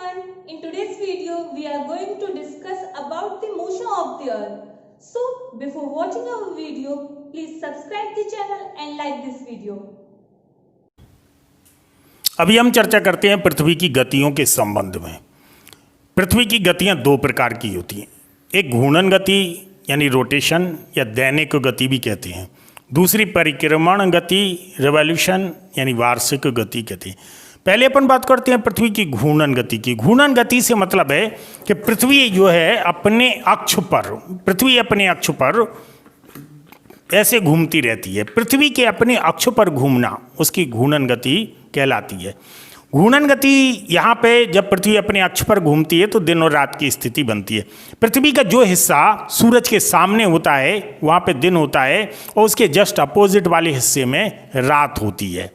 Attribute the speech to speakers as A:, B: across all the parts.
A: everyone. In today's video, we are going to discuss about the motion of the earth. So, before watching our video, please subscribe the channel and like this video.
B: अभी हम चर्चा करते हैं पृथ्वी की गतियों के संबंध में। पृथ्वी की गतियां दो प्रकार की होती हैं, एक घूर्णन गति यानी रोटेशन या दैनिक गति भी कहते हैं, दूसरी परिक्रमण गति रिवॉल्यूशन यानी वार्षिक गति कहते हैं। पहले अपन बात करते हैं पृथ्वी की घूर्णन गति की। घूर्णन गति से मतलब है कि पृथ्वी जो है अपने अक्ष पर ऐसे घूमती रहती है। पृथ्वी के अपने अक्ष पर घूमना उसकी घूर्णन गति कहलाती है। घूर्णन गति यहाँ पे जब पृथ्वी अपने अक्ष पर घूमती है तो दिन और रात की स्थिति बनती है। पृथ्वी का जो हिस्सा सूरज के सामने होता है वहाँ पे दिन होता है और उसके जस्ट अपोजिट वाले हिस्से में रात होती है।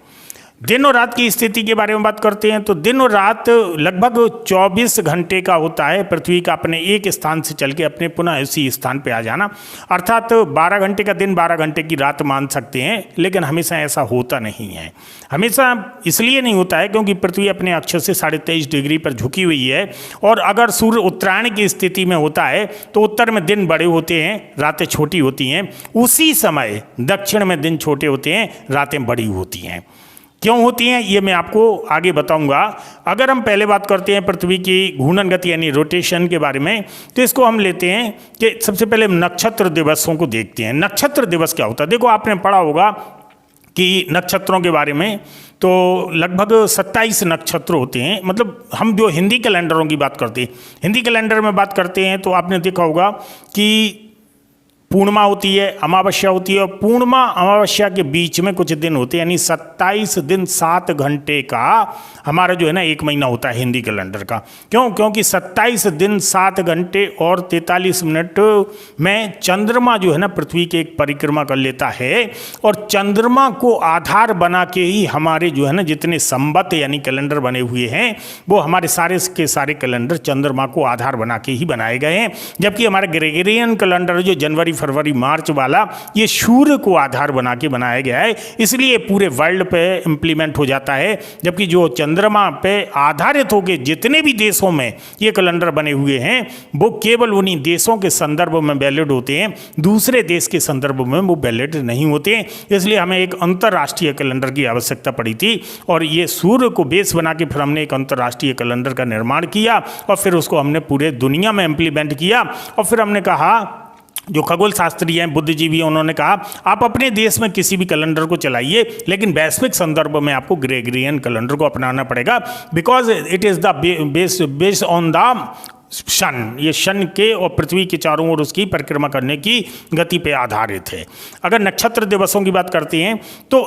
B: दिन और रात की स्थिति के बारे में बात करते हैं तो दिन और रात लगभग 24 घंटे का होता है। पृथ्वी का अपने एक स्थान से चल के अपने पुनः उसी स्थान पे आ जाना, अर्थात 12 घंटे का दिन 12 घंटे की रात मान सकते हैं, लेकिन हमेशा ऐसा होता नहीं है। हमेशा इसलिए नहीं होता है क्योंकि पृथ्वी अपने अक्ष से 23.5 डिग्री पर झुकी हुई है और अगर सूर्य उत्तरायण की स्थिति में होता है तो उत्तर में दिन बड़े होते हैं, रातें छोटी होती हैं। उसी समय दक्षिण में दिन छोटे होते हैं, रातें बड़ी होती हैं। क्यों होती हैं ये मैं आपको आगे बताऊंगा। अगर हम पहले बात करते हैं पृथ्वी की घूर्णन गति यानी रोटेशन के बारे में तो इसको हम लेते हैं कि सबसे पहले नक्षत्र दिवसों को देखते हैं। नक्षत्र दिवस क्या होता है? देखो आपने पढ़ा होगा कि नक्षत्रों के बारे में तो लगभग 27 नक्षत्र होते हैं। मतलब हम जो हिंदी कैलेंडरों की बात करते हैं, हिंदी कैलेंडर में बात करते हैं तो आपने देखा होगा कि पूर्णिमा होती है, अमावस्या होती है और पूर्णिमा अमावस्या के बीच में कुछ दिन होते हैं, यानी 27 दिन 7 घंटे का हमारा जो है ना एक महीना होता है हिंदी कैलेंडर का। क्यों? क्योंकि 27 दिन 7 घंटे और 43 मिनट में चंद्रमा जो है ना पृथ्वी की एक परिक्रमा कर लेता है और चंद्रमा को आधार बना के ही हमारे जो है ना जितने संवत यानी कैलेंडर बने हुए हैं वो हमारे सारे के सारे कैलेंडर चंद्रमा को आधार बना के ही बनाए गए हैं। जबकि हमारा ग्रेगोरियन कैलेंडर जो जनवरी फरवरी मार्च वाला ये सूर्य को आधार बना के बनाया गया है, इसलिए पूरे वर्ल्ड पे इंप्लीमेंट हो जाता है। जबकि जो चंद्रमा पे आधारित होकर जितने भी देशों में ये कैलेंडर बने हुए हैं वो केवल उन्हीं देशों के संदर्भ में वैलिड होते हैं, दूसरे देश के संदर्भ में वो वैलिड नहीं होते हैं। इसलिए हमें एक अंतर्राष्ट्रीय कैलेंडर की आवश्यकता पड़ी थी और ये सूर्य को बेस बना के फिर हमने एक अंतर्राष्ट्रीय कैलेंडर का निर्माण किया और फिर उसको हमने पूरे दुनिया में इंप्लीमेंट किया। और फिर हमने कहा, जो खगोल शास्त्री हैं बुद्धिजीवी हैं, उन्होंने कहा आप अपने देश में किसी भी कैलेंडर को चलाइए लेकिन वैश्विक संदर्भ में आपको ग्रेगोरियन कैलेंडर को अपनाना पड़ेगा, because it is the based on the sun. ये सन के और पृथ्वी के चारों ओर उसकी परिक्रमा करने की गति पे आधारित है। अगर नक्षत्र दिवसों की बात करते हैं तो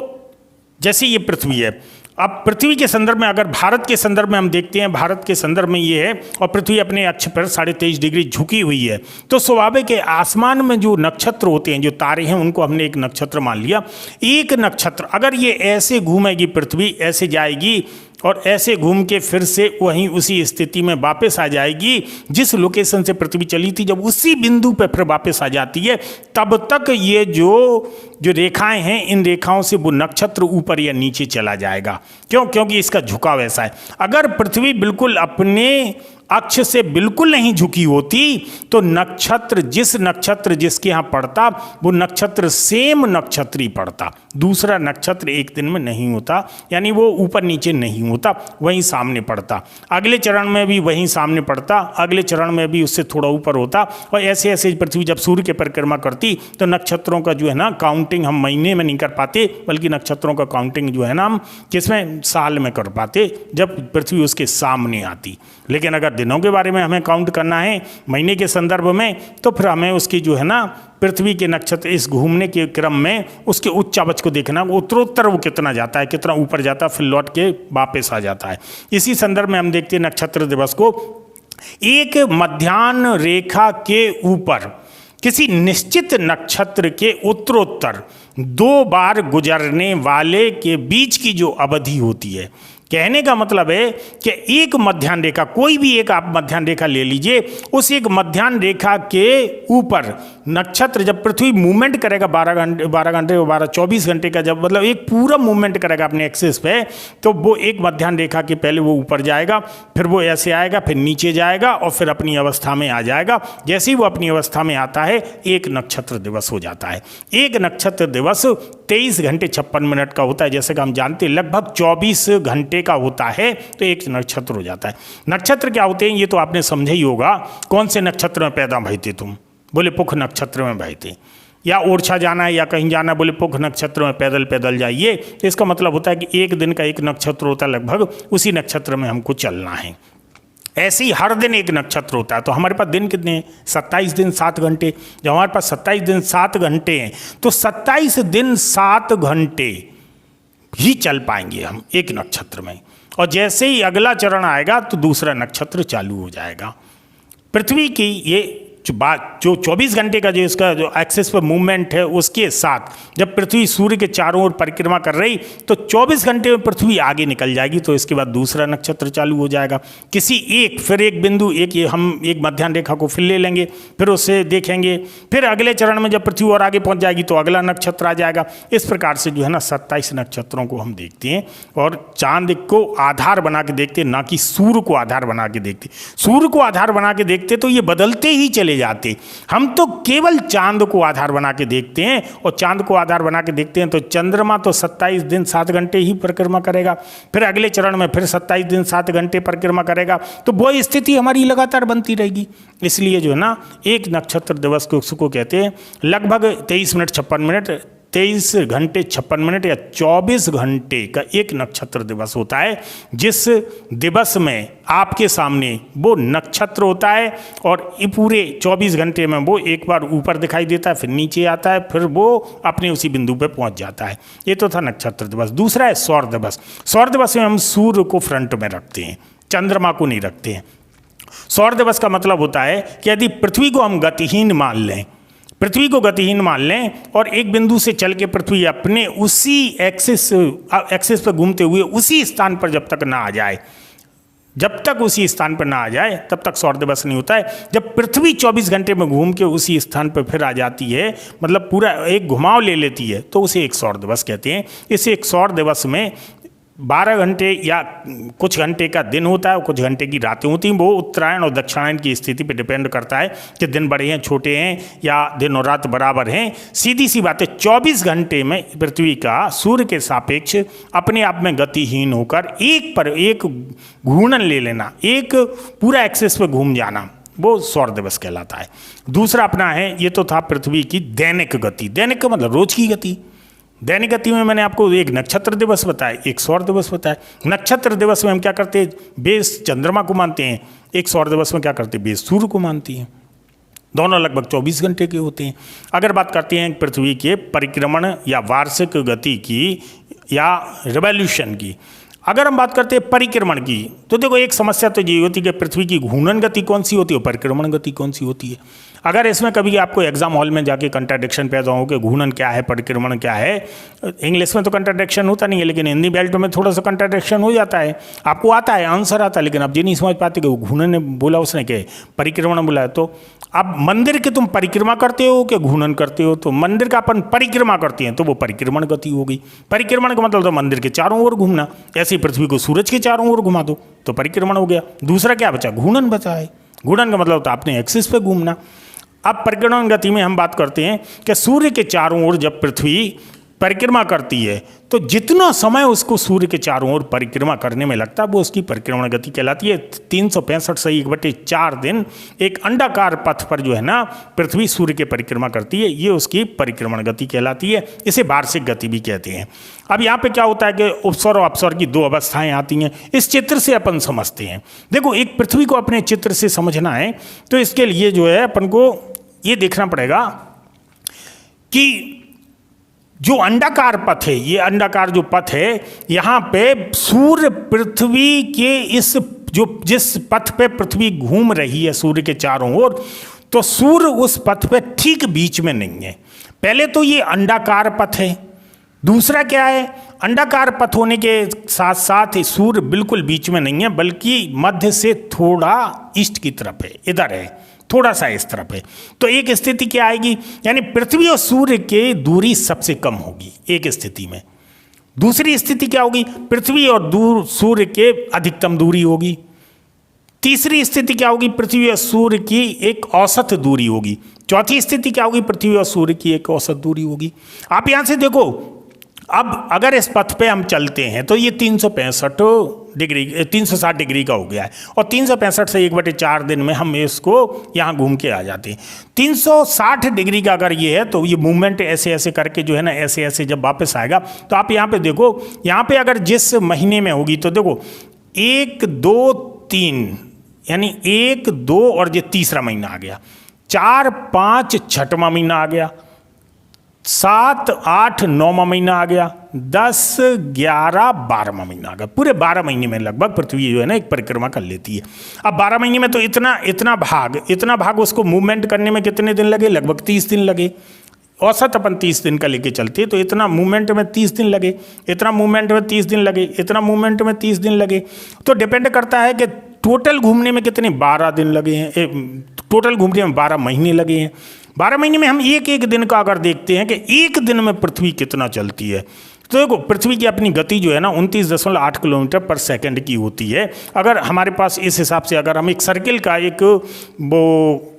B: जैसे ये पृथ्वी है, अब पृथ्वी के संदर्भ में अगर भारत के संदर्भ में हम देखते हैं, भारत के संदर्भ में ये है और पृथ्वी अपने अक्ष पर 23.5 डिग्री झुकी हुई है तो स्वाभाविक है आसमान में जो नक्षत्र होते हैं, जो तारे हैं, उनको हमने एक नक्षत्र मान लिया। एक नक्षत्र अगर ये ऐसे घूमेगी, पृथ्वी ऐसे जाएगी और ऐसे घूम के फिर से वहीं उसी स्थिति में वापस आ जाएगी जिस लोकेशन से पृथ्वी चली थी। जब उसी बिंदु पर फिर वापस आ जाती है तब तक ये जो रेखाएं हैं इन रेखाओं से वो नक्षत्र ऊपर या नीचे चला जाएगा। क्यों? क्योंकि इसका झुकाव ऐसा है। अगर पृथ्वी बिल्कुल अपने अक्ष से बिल्कुल नहीं झुकी होती तो नक्षत्र जिसके यहाँ पड़ता वो नक्षत्र सेम नक्षत्र ही पड़ता, दूसरा नक्षत्र एक दिन में नहीं होता, यानी वो ऊपर नीचे नहीं होता, वहीं सामने पड़ता। अगले चरण में भी वहीं सामने पड़ता, अगले चरण में भी उससे थोड़ा ऊपर होता और ऐसे ऐसे पृथ्वी जब सूर्य की परिक्रमा करती तो नक्षत्रों का जो है ना काउंटिंग हम महीने में नहीं कर पाते, बल्कि नक्षत्रों का काउंटिंग जो है ना हम किसमें साल में कर पाते जब पृथ्वी उसके सामने आती। लेकिन अगर दिनों के बारे में हमें काउंट करना है महीने के संदर्भ में तो फिर हमें उसकी जो है ना पृथ्वी के नक्षत्र इस घूमने के क्रम में उसके उच्चावच को देखना, उत्तरोत्तर वो कितना जाता है, कितना ऊपर जाता है, फिर लौट के वापस आ जाता है। इसी संदर्भ में हम देखते हैं नक्षत्र दिवस को एक मध्याह्न रेखा के ऊपर किसी निश्चित नक्षत्र के उत्तरोत्तर 2 बार गुजरने वाले के बीच की जो अवधि होती है, कहने का मतलब है कि एक मध्याह्न रेखा, कोई भी एक आप मध्याह्न रेखा ले लीजिए, उस एक मध्याह्न रेखा के ऊपर नक्षत्र जब पृथ्वी मूवमेंट करेगा 24 घंटे का, जब मतलब एक पूरा मूवमेंट करेगा अपने एक्सिस पे, तो वो एक मध्याह्न रेखा के पहले वो ऊपर जाएगा, फिर वो ऐसे आएगा, फिर नीचे जाएगा और फिर अपनी अवस्था में आ जाएगा। जैसे ही वो अपनी अवस्था में आता है एक नक्षत्र दिवस हो जाता है। एक नक्षत्र दिवस 23 घंटे 56 मिनट का होता है। जैसे कि हम जानते हैं लगभग 24 घंटे का होता है, तो एक नक्षत्र हो जाता है। नक्षत्र क्या होते हैं ये तो आपने समझा ही होगा। कौन से नक्षत्र में पैदा भए थे तुम? बोले पुख नक्षत्र में भए थे। या ओरछा जाना है या कहीं जाना है, बोले पुख नक्षत्र में पैदल पैदल जाइए। तो इसका मतलब होता है कि एक दिन का एक नक्षत्र होता है, लगभग उसी नक्षत्र में हमको चलना है। ऐसे ही हर दिन एक नक्षत्र होता है। तो हमारे पास दिन कितने हैं? 27 दिन 7 घंटे। जब हमारे पास 27 दिन 7 घंटे हैं तो 27 दिन 7 घंटे ही चल पाएंगे हम एक नक्षत्र में। और जैसे ही अगला चरण आएगा तो दूसरा नक्षत्र चालू हो जाएगा। पृथ्वी की ये जो 24 घंटे का जो इसका जो एक्सिस पर मूवमेंट है, उसके साथ जब पृथ्वी सूर्य के चारों ओर परिक्रमा कर रही तो 24 घंटे में पृथ्वी आगे निकल जाएगी, तो इसके बाद दूसरा नक्षत्र चालू हो जाएगा। किसी एक फिर एक बिंदु हम एक मध्याह्न रेखा को फिर ले लेंगे, फिर उससे देखेंगे, फिर अगले चरण में जब पृथ्वी और आगे पहुंच जाएगी तो अगला नक्षत्र आ जाएगा। इस प्रकार से जो है ना 27 नक्षत्रों को हम देखते हैं और चांद को आधार बना के देखते हैं, ना कि सूर्य को आधार बना के देखते। सूर्य को आधार बना के देखते तो ये बदलते ही चले जाते। हम तो केवल चांद को आधार बना के देखते हैं, और चांद को आधार बना के देखते हैं तो चंद्रमा तो 27 दिन 7 घंटे ही परिक्रमा करेगा, फिर अगले चरण में फिर 27 दिन 7 घंटे परिक्रमा करेगा। तो वो स्थिति हमारी लगातार बनती रहेगी। इसलिए जो है ना एक नक्षत्र दिवस को उसको कहते हैं लगभग 23 मिनट 56 मिनट 23 घंटे 56 मिनट या 24 घंटे का एक नक्षत्र दिवस होता है, जिस दिवस में आपके सामने वो नक्षत्र होता है और ये पूरे 24 घंटे में वो एक बार ऊपर दिखाई देता है, फिर नीचे आता है, फिर वो अपने उसी बिंदु पे पहुंच जाता है। ये तो था नक्षत्र दिवस। दूसरा है सौर दिवस। सौर दिवस में हम सूर्य को फ्रंट में रखते हैं, चंद्रमा को नहीं रखते हैं। सौर दिवस का मतलब होता है कि यदि पृथ्वी को हम गतिहीन मान लें, पृथ्वी को गतिहीन मान लें और एक बिंदु से चल के पृथ्वी अपने उसी एक्सिस पर घूमते हुए उसी स्थान पर जब तक ना आ जाए, जब तक उसी स्थान पर ना आ जाए तब तक सौर दिवस नहीं होता है। जब पृथ्वी 24 घंटे में घूम के उसी स्थान पर फिर आ जाती है, मतलब पूरा एक घुमाव ले लेती है, तो उसे एक सौर दिवस कहते हैं। इस एक सौर दिवस में 12 घंटे या कुछ घंटे का दिन होता है और कुछ घंटे की रातें होती हैं। वो उत्तरायण और दक्षिणायन की स्थिति पर डिपेंड करता है कि दिन बड़े हैं छोटे हैं या दिन और रात बराबर हैं। सीधी सी बात है, 24 घंटे में पृथ्वी का सूर्य के सापेक्ष अपने आप में गतिहीन होकर एक पर एक घूर्णन ले लेना, एक पूरा एक्सिस पर घूम जाना, वो सौर दिवस कहलाता है। दूसरा अपना है, ये तो था पृथ्वी की दैनिक गति। दैनिक का मतलब रोज की गति। दैनिक गति में मैंने आपको एक नक्षत्र दिवस बताया, एक सौर दिवस बताया। नक्षत्र दिवस में हम क्या करते हैं? बेस चंद्रमा को मानते हैं। एक सौर दिवस में क्या करते हैं? बेस सूर्य को मानती हैं। दोनों लगभग 24 घंटे के होते हैं। अगर बात करते हैं पृथ्वी के परिक्रमण या वार्षिक गति की या रिवॉल्यूशन की, अगर हम बात करते हैं परिक्रमण की, तो देखो एक समस्या तो ये होती है कि पृथ्वी की घूर्णन गति कौन सी होती है और परिक्रमण गति कौन सी होती है। अगर इसमें कभी आपको एग्जाम हॉल में जाके कंट्राडिक्शन पैदा हो कि घूर्णन क्या है परिक्रमण क्या है, इंग्लिश में तो कंट्राडिक्शन होता नहीं है, लेकिन हिंदी बेल्ट में थोड़ा सा कंट्राडिक्शन हो जाता है। आपको आता है, आंसर आता है, लेकिन आप ये नहीं समझ पाते कि वो घूर्णन ने बोला उसने कि परिक्रमण बोला है। तो अब मंदिर के तुम परिक्रमा करते हो कि घूर्णन करते हो? तो मंदिर का अपन परिक्रमा करते हैं तो वो परिक्रमण गति हो गई। परिक्रमण का मतलब तो मंदिर के चारों ओर घूमना। ऐसे पृथ्वी को सूरज के चारों ओर घुमा दो तो परिक्रमण हो गया। दूसरा क्या बचा? घूर्णन बचा है। घूर्णन का मतलब तो आपने एक्सिस पे घूमना। अब परिक्रमण गति में हम बात करते हैं कि सूर्य के चारों ओर जब पृथ्वी परिक्रमा करती है तो जितना समय उसको सूर्य के चारों ओर परिक्रमा करने में लगता है वो उसकी परिक्रमण गति कहलाती है। 365 से 1/4 दिन एक अंडाकार पथ पर जो है ना पृथ्वी सूर्य के परिक्रमा करती है, ये उसकी परिक्रमण गति कहलाती है। इसे वार्षिक गति भी कहते हैं। अब यहाँ पे क्या होता है कि उपसौर और अपसौर की 2 अवस्थाएं आती हैं। इस चित्र से अपन समझते हैं। देखो एक पृथ्वी को अपने चित्र से समझना है तो इसके लिए जो है अपन को ये देखना पड़ेगा कि जो अंडाकार पथ है, ये अंडाकार जो पथ है, यहाँ पे सूर्य पृथ्वी के जिस पथ पे पृथ्वी घूम रही है सूर्य के चारों ओर, तो सूर्य उस पथ पे ठीक बीच में नहीं है। पहले तो ये अंडाकार पथ है। दूसरा क्या है? अंडाकार पथ होने के साथ साथ सूर्य बिल्कुल बीच में नहीं है, बल्कि मध्य से थोड़ा ईस्ट की तरफ है, इधर है, थोड़ा सा इस तरफ है। तो एक स्थिति क्या आएगी, यानी पृथ्वी और सूर्य की दूरी सबसे कम होगी एक स्थिति में। दूसरी स्थिति क्या होगी, पृथ्वी और सूर्य के अधिकतम दूरी होगी। तीसरी स्थिति क्या होगी, पृथ्वी और सूर्य की एक औसत दूरी होगी। चौथी स्थिति क्या होगी, पृथ्वी और सूर्य की एक औसत दूरी होगी। आप यहां से देखो, अब अगर इस पथ पे हम चलते हैं तो ये 365 डिग्री 360 डिग्री का हो गया है, और 365 से 1/4 दिन में हम इसको यहाँ घूम के आ जाते हैं। 360 डिग्री का अगर ये है तो ये मूवमेंट ऐसे ऐसे करके जो है ना, ऐसे ऐसे जब वापस आएगा तो आप यहाँ पे देखो, यहाँ पे अगर जिस महीने में होगी तो देखो 1 2 3, यानी 1 2 और ये तीसरा महीना आ गया, 4 5 छठवां महीना आ गया, 7 8 9वां महीना आ गया, 10 11 12वां महीना आ गया। पूरे 12 महीने में लगभग पृथ्वी जो है ना एक परिक्रमा कर लेती है। अब 12 महीने में तो इतना भाग उसको मूवमेंट करने में कितने दिन लगे, लगभग 30 दिन लगे। औसत अपन 30 दिन का लेके चलते, तो इतना मूवमेंट में 30 दिन लगे, इतना मूवमेंट में 30 दिन लगे, इतना मूवमेंट में 30 दिन लगे। तो डिपेंड करता है कि टोटल घूमने में कितने 12 दिन लगे हैं, टोटल घूमने में 12 महीने लगे हैं। 12 महीने में हम एक एक दिन का अगर देखते हैं कि एक दिन में पृथ्वी कितना चलती है, तो देखो पृथ्वी की अपनी गति जो है ना 29.8 किलोमीटर पर सेकंड की होती है। अगर हमारे पास इस हिसाब से अगर हम एक सर्किल का एक वो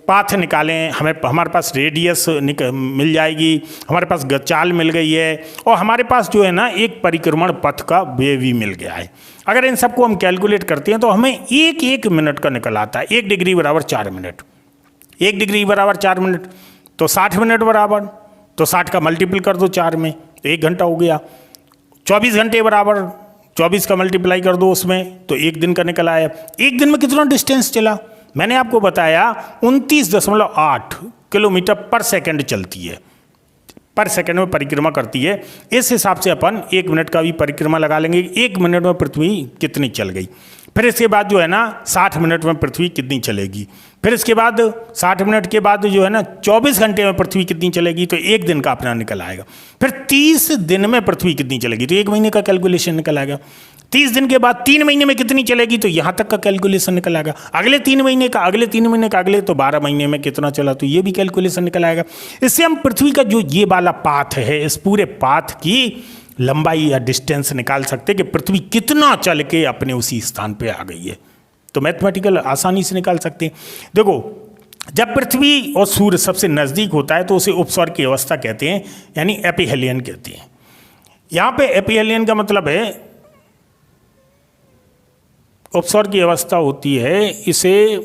B: पाथ निकालें, हमारे पास रेडियस मिल जाएगी, हमारे पास चाल मिल गई है, और हमारे पास जो है ना एक परिक्रमण पथ का वे भी मिल गया है। अगर इन सबको हम कैलकुलेट करते हैं तो हमें एक मिनट का निकल आता है। 1 डिग्री बराबर 4 मिनट, 1 डिग्री बराबर 4 मिनट, तो 60 मिनट बराबर, तो 60 का मल्टीपल कर दो 4 में, तो 1 घंटा हो गया। 24 घंटे बराबर 24 का मल्टीप्लाई कर दो उसमें, तो 1 दिन का निकल आया। एक दिन में कितना डिस्टेंस चला, मैंने आपको बताया 29.8 किलोमीटर पर सेकंड चलती है, पर सेकंड में परिक्रमा करती है। इस हिसाब से अपन 1 मिनट का भी परिक्रमा लगा लेंगे, 1 मिनट में पृथ्वी कितनी चल गई। फिर इसके बाद जो है ना 60 मिनट में पृथ्वी कितनी चलेगी, फिर इसके बाद 60 मिनट के बाद जो है ना 24 घंटे में पृथ्वी कितनी चलेगी, तो 1 दिन का अपना निकल आएगा। फिर 30 दिन में पृथ्वी कितनी चलेगी, तो 1 महीने का कैलकुलेशन निकल आएगा। 30 दिन के बाद 3 महीने में कितनी चलेगी, तो यहाँ तक का कैलकुलेशन निकल आएगा। अगले 3 महीने का, अगले 3 महीने का, अगले तो 12 महीने में कितना चला, तो ये भी कैलकुलेशन निकल आएगा। इससे हम पृथ्वी का जो ये वाला पाथ है, इस पूरे पाथ की लंबाई या डिस्टेंस निकाल सकते हैं कि पृथ्वी कितना चल के अपने उसी स्थान पे आ गई है। तो मैथमेटिकल आसानी से निकाल सकते हैं। देखो, जब पृथ्वी और सूर्य सबसे नज़दीक होता है तो उसे उपसौर की अवस्था कहते हैं, यानी एपिहेलियन कहते हैं। यहाँ पे एपिहेलियन का मतलब है, उपसौर की अवस्था होती है, इसे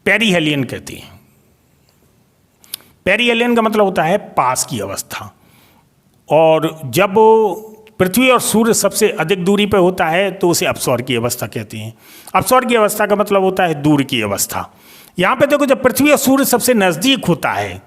B: पेरीहेलियन कहते हैं। पेरीहेलियन का मतलब होता है पास की अवस्था। और जब पृथ्वी और सूर्य सबसे अधिक दूरी पर होता है तो उसे अपसौर की अवस्था कहते हैं। अपसौर की अवस्था का मतलब होता है दूर की अवस्था। यहाँ पे देखो, जब पृथ्वी और सूर्य सबसे नज़दीक होता है,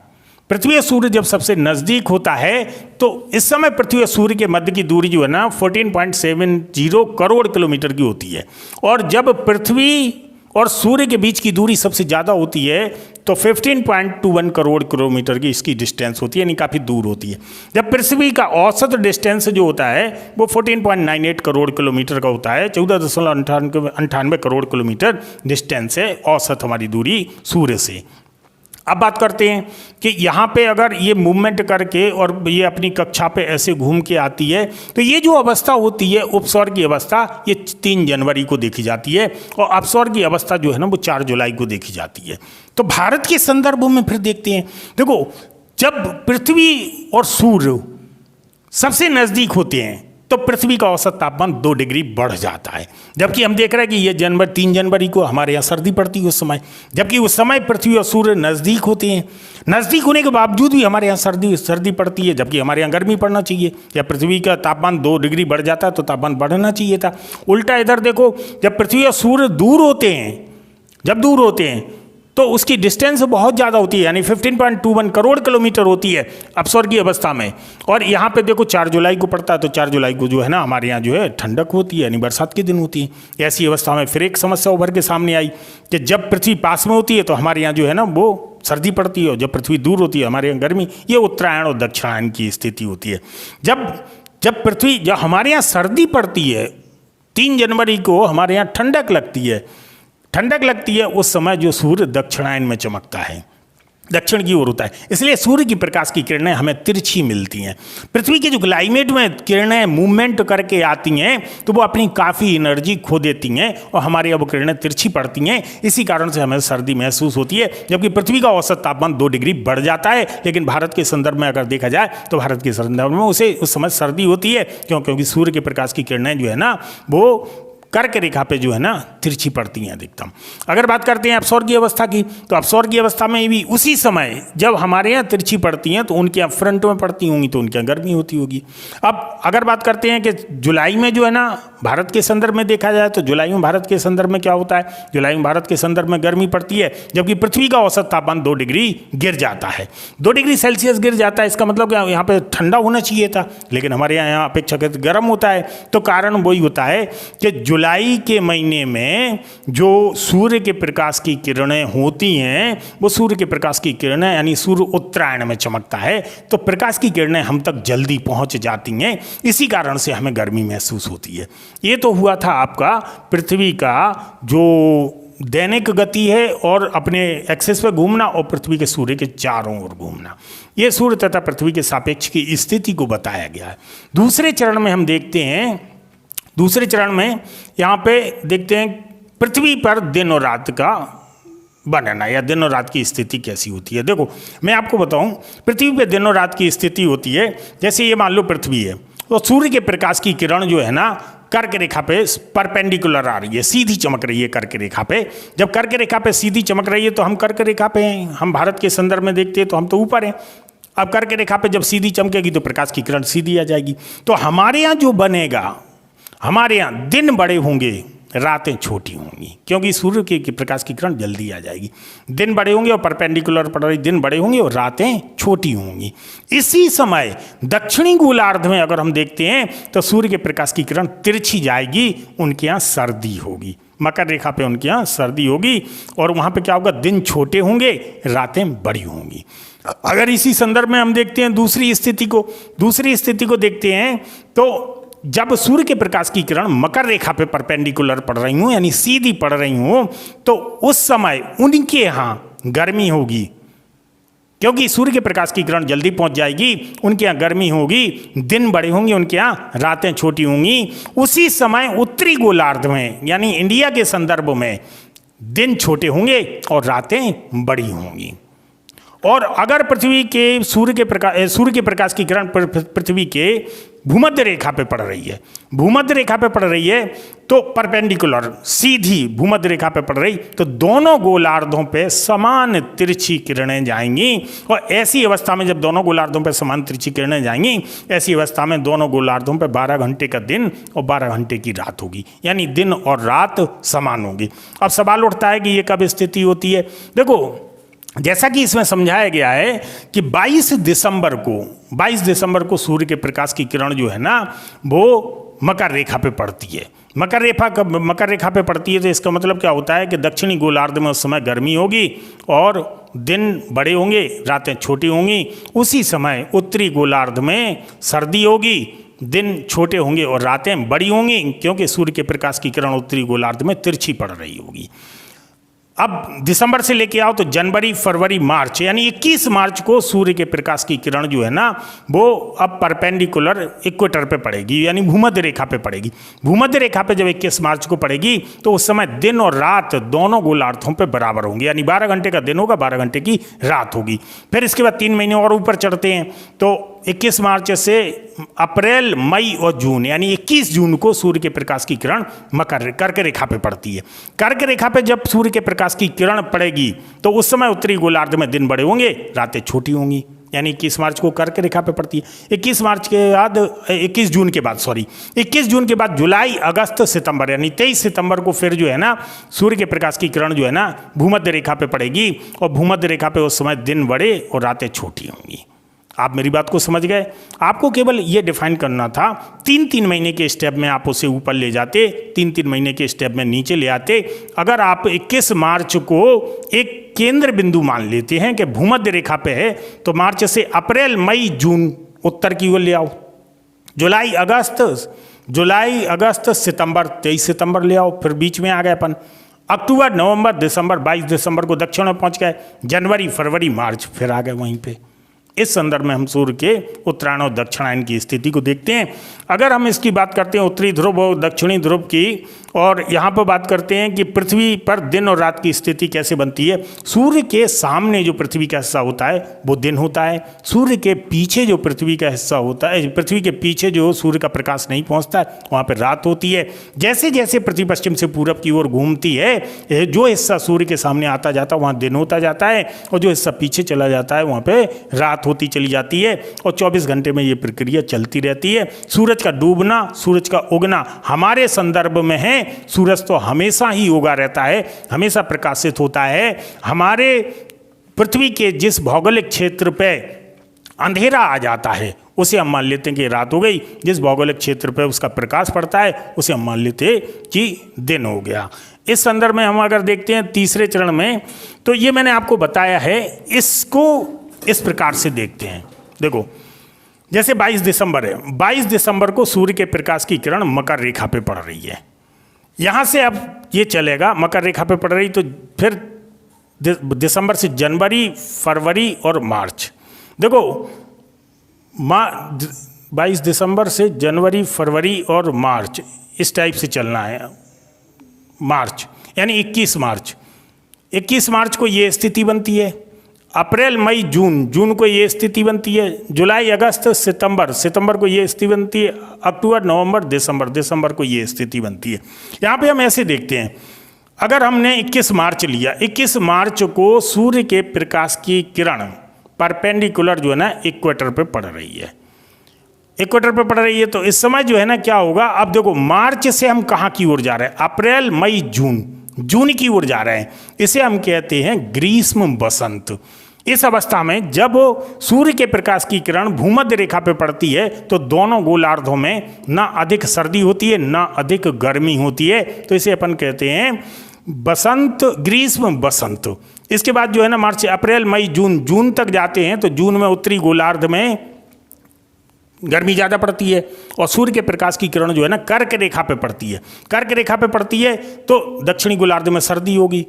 B: पृथ्वी और सूर्य जब सबसे नज़दीक होता है तो इस समय पृथ्वी और सूर्य के मध्य की दूरी जो है ना 14.70 करोड़ किलोमीटर की होती है। और जब पृथ्वी और सूर्य के बीच की दूरी सबसे ज़्यादा होती है तो 15.21 करोड़ किलोमीटर की इसकी डिस्टेंस होती है, यानी काफ़ी दूर होती है। जब पृथ्वी का औसत डिस्टेंस जो होता है वो 14.98 करोड़ किलोमीटर का होता है, 14.98 करोड़ किलोमीटर डिस्टेंस है औसत हमारी दूरी सूर्य से। अब बात करते हैं कि यहाँ पे अगर ये मूवमेंट करके और ये अपनी कक्षा पे ऐसे घूम के आती है तो ये जो अवस्था होती है उपसौर की अवस्था, ये 3 जनवरी को देखी जाती है, और अपसौर की अवस्था जो है ना वो 4 जुलाई को देखी जाती है। तो भारत के संदर्भ में फिर देखते हैं, देखो जब पृथ्वी और सूर्य सबसे नज़दीक होते हैं तो पृथ्वी का औसत तापमान 2 डिग्री बढ़ जाता है। जबकि हम देख रहे हैं कि ये 3 जनवरी को हमारे यहाँ सर्दी पड़ती है उस समय, जबकि उस समय पृथ्वी और सूर्य नज़दीक होते हैं। नज़दीक होने के बावजूद भी हमारे यहाँ सर्दी पड़ती है, जबकि हमारे यहाँ गर्मी पड़ना चाहिए। या पृथ्वी का तापमान 2 डिग्री बढ़ जाता है तो तापमान बढ़ना चाहिए था। उल्टा इधर देखो, जब पृथ्वी और सूर्य दूर होते हैं तो उसकी डिस्टेंस बहुत ज़्यादा होती है, यानी 15.21 करोड़ किलोमीटर होती है अपसौर की अवस्था में। और यहाँ पे देखो 4 जुलाई को पड़ता है, तो 4 जुलाई को जो है ना हमारे यहाँ जो है ठंडक होती है, यानी बरसात के दिन होती है। ऐसी अवस्था में फिर एक समस्या उभर के सामने आई कि जब पृथ्वी पास में होती है तो हमारे यहाँ जो है ना वो सर्दी पड़ती है, और जब पृथ्वी दूर होती है हमारे यहाँ गर्मी। ये उत्तरायण और दक्षिणायन की स्थिति होती है। जब जब हमारे यहाँ सर्दी पड़ती है, 3 जनवरी को हमारे यहाँ ठंडक लगती है, उस समय जो सूर्य दक्षिणायन में चमकता है, दक्षिण की ओर होता है, इसलिए सूर्य की प्रकाश की किरणें हमें तिरछी मिलती हैं। पृथ्वी के जो क्लाइमेट में किरणें मूवमेंट करके आती हैं तो वो अपनी काफ़ी एनर्जी खो देती हैं और हमारी अब किरणें तिरछी पड़ती हैं, इसी कारण से हमें सर्दी महसूस होती है। जबकि पृथ्वी का औसत तापमान 2 डिग्री बढ़ जाता है, लेकिन भारत के संदर्भ में अगर देखा जाए तो भारत के संदर्भ में उस समय सर्दी होती है, क्योंकि सूर्य के प्रकाश की किरणें जो है ना वो कर्क रेखा पे जो है ना तिरछी पड़ती हैं अधिकतम। अगर बात करते हैं अपसौर की अवस्था की, तो अपसौर की अवस्था में भी उसी समय जब हमारे यहाँ तिरछी पड़ती हैं तो उनके यहाँ फ्रंट में पड़ती होंगी तो उनके यहाँ गर्मी होती होगी। अब अगर बात करते हैं कि जुलाई में जो है ना भारत के संदर्भ में देखा जाए तो जुलाई में भारत के संदर्भ में क्या होता है, जुलाई में भारत के संदर्भ में गर्मी पड़ती है, जबकि पृथ्वी का औसत तापमान 2 डिग्री गिर जाता है, 2 डिग्री सेल्सियस गिर जाता है। इसका मतलब क्या, यहाँ पे ठंडा होना चाहिए था, लेकिन हमारे यहाँ अपेक्षाकृत गर्म होता है। तो कारण वही होता है कि जुलाई के महीने में जो सूर्य के प्रकाश की किरणें होती हैं, वो सूर्य के प्रकाश की किरणें यानी सूर्य उत्तरायण में चमकता है, तो प्रकाश की किरणें हम तक जल्दी पहुंच जाती हैं, इसी कारण से हमें गर्मी महसूस होती है। ये तो हुआ था आपका पृथ्वी का जो दैनिक गति है और अपने एक्सेस पे घूमना और पृथ्वी के सूर्य के चारों ओर घूमना, ये सूर्य तथा पृथ्वी के सापेक्ष की स्थिति को बताया गया है। दूसरे चरण में हम देखते हैं, दूसरे चरण में यहाँ पे देखते हैं पृथ्वी पर दिन और रात का बनना या दिन और रात की स्थिति कैसी होती है। देखो मैं आपको बताऊं, पृथ्वी पे दिन और रात की स्थिति होती है, जैसे ये मान लो पृथ्वी है तो सूर्य के प्रकाश की किरण जो है ना कर्क रेखा पे परपेंडिकुलर आ रही है, सीधी चमक रही है कर्क रेखा पे। जब कर्क रेखा पे सीधी चमक रही है तो हम कर्क रेखा पे हैं, हम भारत के संदर्भ में देखते हैं तो हम तो ऊपर हैं। अब कर्क रेखा पे जब सीधी चमकेगी तो प्रकाश की किरण सीधी आ जाएगी। तो हमारे यहाँ जो बनेगा, हमारे यहाँ दिन बड़े होंगे, रातें छोटी होंगी, क्योंकि सूर्य के प्रकाश की किरण जल्दी आ जाएगी। दिन बड़े होंगे और परपेंडिकुलर पड़ रही, दिन बड़े होंगे और रातें छोटी होंगी। इसी समय दक्षिणी गोलार्ध में अगर हम देखते हैं तो सूर्य के प्रकाश की किरण तिरछी जाएगी, उनके यहाँ सर्दी होगी, मकर रेखा पे उनके यहाँ सर्दी होगी और वहाँ पे क्या होगा, दिन छोटे होंगे, रातें बड़ी होंगी। अगर इसी संदर्भ में हम देखते हैं दूसरी स्थिति को देखते हैं तो जब सूर्य के प्रकाश की किरण मकर रेखा पे परपेंडिकुलर पड़ रही हूँ यानी सीधी पड़ रही हूँ, तो उस समय उनके यहाँ गर्मी होगी, क्योंकि सूर्य के प्रकाश की किरण जल्दी पहुंच जाएगी, उनके यहाँ गर्मी होगी, दिन बड़े होंगे, उनके यहाँ रातें छोटी होंगी। उसी समय उत्तरी गोलार्ध में यानी इंडिया के संदर्भ में दिन छोटे होंगे और रातें बड़ी होंगी। और अगर पृथ्वी के सूर्य के प्रकाश की किरण पृथ्वी के भूमध्य रेखा पे पड़ रही है, तो परपेंडिकुलर सीधी भूमध्य रेखा पे पड़ रही, तो दोनों गोलार्धों पे समान तिरछी किरणें जाएंगी। और ऐसी अवस्था में जब दोनों गोलार्धों पे समान तिरछी किरणें जाएंगी, ऐसी अवस्था में दोनों गोलार्धों पे 12 घंटे का दिन और 12 घंटे की रात होगी, यानी दिन और रात समान होगी। अब सवाल उठता है कि ये कब स्थिति होती है। देखो जैसा कि इसमें समझाया गया है कि 22 दिसंबर को सूर्य के प्रकाश की किरण जो है ना वो मकर रेखा पे पड़ती है। मकर रेखा पे पड़ती है तो इसका मतलब क्या होता है कि दक्षिणी गोलार्ध में उस समय गर्मी होगी और दिन बड़े होंगे, रातें छोटी होंगी। उसी समय उत्तरी गोलार्ध में सर्दी होगी, दिन छोटे होंगे और रातें बड़ी होंगी, क्योंकि सूर्य के प्रकाश की किरण उत्तरी गोलार्ध में तिरछी पड़ रही होगी। अब दिसंबर से लेके आओ तो जनवरी, फरवरी, मार्च यानी 21 मार्च को सूर्य के प्रकाश की किरण जो है ना वो अब परपेंडिकुलर इक्वेटर पे पड़ेगी, यानी भूमध्य रेखा पे पड़ेगी। भूमध्य रेखा पे जब 21 मार्च को पड़ेगी तो उस समय दिन और रात दोनों गोलार्धों पे बराबर होंगे, यानी 12 घंटे का दिन होगा, 12 घंटे की रात होगी। फिर इसके बाद 3 महीने और ऊपर चढ़ते हैं तो 21 मार्च से अप्रैल, मई और जून यानी 21 जून को सूर्य के प्रकाश की किरण कर्क रेखा पे पड़ती है। कर्क रेखा पे जब सूर्य के प्रकाश की किरण पड़ेगी तो उस समय उत्तरी गोलार्ध में दिन बड़े होंगे, रातें छोटी होंगी, यानी 21 मार्च को कर्क रेखा पे पड़ती है। 21 जून के बाद जुलाई, अगस्त, सितंबर यानी 23 सितंबर को फिर जो है ना सूर्य के प्रकाश की किरण जो है ना भूमध्य रेखा पे पड़ेगी और भूमध्य रेखा पे उस समय दिन बड़े और रातें छोटी होंगी। आप मेरी बात को समझ गए। आपको केवल ये डिफाइन करना था, 3-3 महीने के स्टेप में आप उसे ऊपर ले जाते, 3-3 महीने के स्टेप में नीचे ले आते। अगर आप 21 मार्च को एक केंद्र बिंदु मान लेते हैं कि भूमध्य रेखा पे है, तो मार्च से अप्रैल, मई, जून उत्तर की ओर ले आओ, जुलाई अगस्त सितंबर, 23 सितंबर ले आओ, फिर बीच में आ गए अपन। अक्टूबर नवंबर दिसंबर, 22 दिसंबर को दक्षिण में पहुंच गए। जनवरी फरवरी मार्च फिर आ गए वहीं पे। इस संदर्भ में हम सूर्य के उत्तरायण और दक्षिणायन की स्थिति को देखते हैं। अगर हम इसकी बात करते हैं उत्तरी ध्रुव और दक्षिणी ध्रुव की, और यहाँ पर बात करते हैं कि पृथ्वी पर दिन और रात की स्थिति कैसे बनती है। सूर्य के सामने जो पृथ्वी का हिस्सा होता है वो दिन होता है। सूर्य के पीछे जो पृथ्वी का हिस्सा होता है, पृथ्वी के पीछे जो सूर्य का प्रकाश नहीं पहुँचता है, वहाँ पर रात होती है। जैसे जैसे पृथ्वी पश्चिम से पूरब की ओर घूमती है, जो हिस्सा सूर्य के सामने आता जाता है वहाँ दिन होता जाता है, और जो हिस्सा पीछे चला जाता है वहाँ पर रात होती चली जाती है। और 24 घंटे में ये प्रक्रिया चलती रहती है। सूरज का डूबना, सूरज का उगना हमारे संदर्भ में है। सूरज तो हमेशा ही उगा रहता है, हमेशा प्रकाशित होता है। हमारे पृथ्वी के जिस भौगोलिक क्षेत्र पे अंधेरा आ जाता है उसे हम मान लेते हैं कि रात हो गई। जिस भौगोलिक क्षेत्र पे उसका प्रकाश पड़ता है उसे हम मान लेते हैं कि दिन हो गया। इस संदर्भ में हम अगर देखते हैं तीसरे चरण में, तो ये मैंने आपको बताया है, इसको इस प्रकार से देखते हैं। देखो, जैसे 22 दिसंबर है, 22 दिसंबर को सूर्य के प्रकाश की किरण मकर रेखा पे पड़ रही है। यहाँ से अब ये चलेगा, मकर रेखा पे पड़ रही, तो फिर दिसंबर से जनवरी फरवरी और मार्च। देखो 22 दिसंबर से जनवरी फरवरी और मार्च इस टाइप से चलना है। मार्च यानी 21 मार्च को ये स्थिति बनती है। अप्रैल मई जून को ये स्थिति बनती है। जुलाई अगस्त सितंबर को ये स्थिति बनती है। अक्टूबर नवंबर दिसंबर को ये स्थिति बनती है। यहाँ पे हम ऐसे देखते हैं, अगर हमने 21 मार्च लिया, 21 मार्च को सूर्य के प्रकाश की किरण परपेंडिकुलर जो है ना इक्वेटर पे पड़ रही है। इक्वेटर पे पड़ रही है, तो इस समय जो है ना क्या होगा। अब देखो, मार्च से हम कहाँ की ओर जा रहे हैं? अप्रैल मई जून की ओर जा रहे हैं। इसे हम कहते हैं ग्रीष्म बसंत। इस अवस्था में जब सूर्य के प्रकाश की किरण भूमध्य रेखा पे पड़ती है तो दोनों गोलार्धों में ना अधिक सर्दी होती है ना अधिक गर्मी होती है, तो इसे अपन कहते हैं बसंत, ग्रीष्म बसंत। इसके बाद जो है ना मार्च अप्रैल मई जून तक जाते हैं, तो जून में उत्तरी गोलार्ध में गर्मी ज़्यादा पड़ती है और सूर्य के प्रकाश की किरण जो है ना कर्क रेखा पे पड़ती है। कर्क रेखा पे पड़ती है तो दक्षिणी गोलार्ध में सर्दी होगी।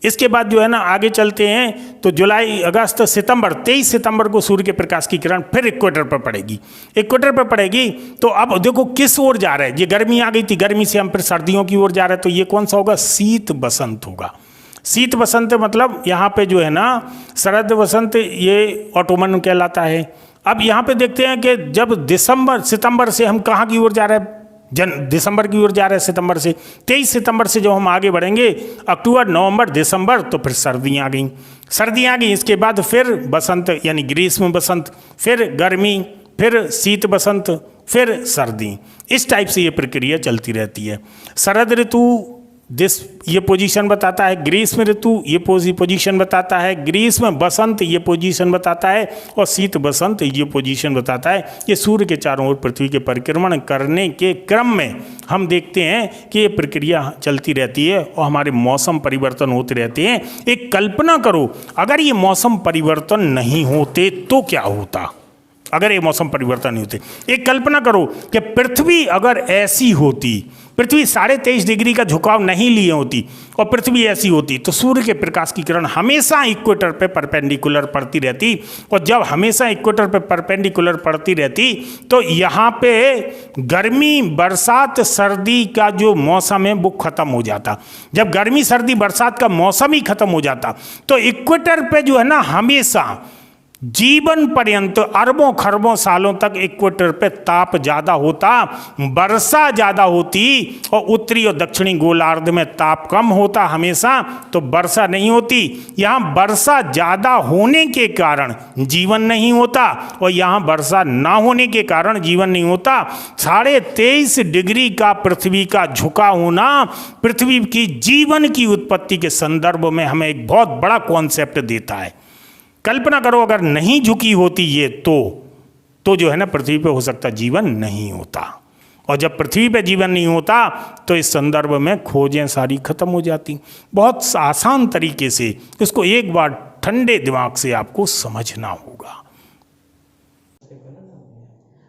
B: इसके बाद जो है ना आगे चलते हैं, तो जुलाई अगस्त सितंबर, 23 सितंबर को सूर्य के प्रकाश की किरण फिर इक्वेटर पर पड़ेगी। इक्वेटर पर पड़ेगी तो अब देखो किस ओर जा रहे हैं। ये गर्मी आ गई थी, गर्मी से हम फिर सर्दियों की ओर जा रहे हैं, तो ये कौन सा होगा? शीत बसंत होगा। शीत बसंत मतलब यहाँ पे जो है ना शरद बसंत, ये ऑटोमन कहलाता है। अब यहाँ पे देखते हैं कि जब सितंबर से हम कहाँ की ओर जा रहे हैं? दिसंबर की ओर जा रहे हैं। सितंबर से 23 सितंबर से जब हम आगे बढ़ेंगे, अक्टूबर नवंबर दिसंबर, तो फिर सर्दियाँ आ गई। इसके बाद फिर बसंत यानी ग्रीष्म बसंत, फिर गर्मी, फिर शीत बसंत, फिर सर्दी। इस टाइप से ये प्रक्रिया चलती रहती है। शरद ऋतु ये पोजीशन बताता है, ग्रीष्म ऋतु ये पोजीशन बताता है, ग्रीष्म बसंत ये पोजीशन बताता है, और शीत बसंत ये पोजीशन बताता है। ये सूर्य के चारों ओर पृथ्वी के परिक्रमण करने के क्रम में हम देखते हैं कि ये प्रक्रिया चलती रहती है और हमारे मौसम परिवर्तन होते रहते हैं। एक कल्पना करो, अगर ये मौसम परिवर्तन नहीं होते तो क्या होता? अगर ये मौसम परिवर्तन नहीं होते, एक कल्पना करो कि पृथ्वी अगर ऐसी होती, पृथ्वी 23.5 डिग्री का झुकाव नहीं लिए होती और पृथ्वी ऐसी होती, तो सूर्य के प्रकाश की किरण हमेशा इक्वेटर पे परपेंडिकुलर पड़ती रहती। और जब हमेशा इक्वेटर पे परपेंडिकुलर पड़ती रहती तो यहाँ पे गर्मी बरसात सर्दी का जो मौसम है वो खत्म हो जाता। जब गर्मी सर्दी बरसात का मौसम ही खत्म हो जाता तो इक्वेटर पे जो है ना हमेशा जीवन पर्यंत अरबों खरबों सालों तक इक्वेटर पे ताप ज़्यादा होता, वर्षा ज़्यादा होती, और उत्तरी और दक्षिणी गोलार्ध में ताप कम होता हमेशा, तो वर्षा नहीं होती। यहाँ वर्षा ज़्यादा होने के कारण जीवन नहीं होता और यहाँ वर्षा ना होने के कारण जीवन नहीं होता। 23.5 डिग्री का पृथ्वी का झुका होना पृथ्वी की जीवन की उत्पत्ति के संदर्भ में हमें एक बहुत बड़ा कॉन्सेप्ट देता है। कल्पना करो अगर नहीं झुकी होती ये तो जो है ना पृथ्वी पे हो सकता जीवन नहीं होता, और जब पृथ्वी पे जीवन नहीं होता तो इस संदर्भ में खोजें सारी खत्म हो जाती। बहुत आसान तरीके से इसको एक बार ठंडे दिमाग से आपको समझना होगा।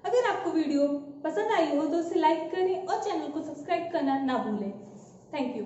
A: अगर आपको वीडियो पसंद आई हो तो उसे लाइक करें और चैनल को सब्सक्राइब करना ना भूलें। Thank you.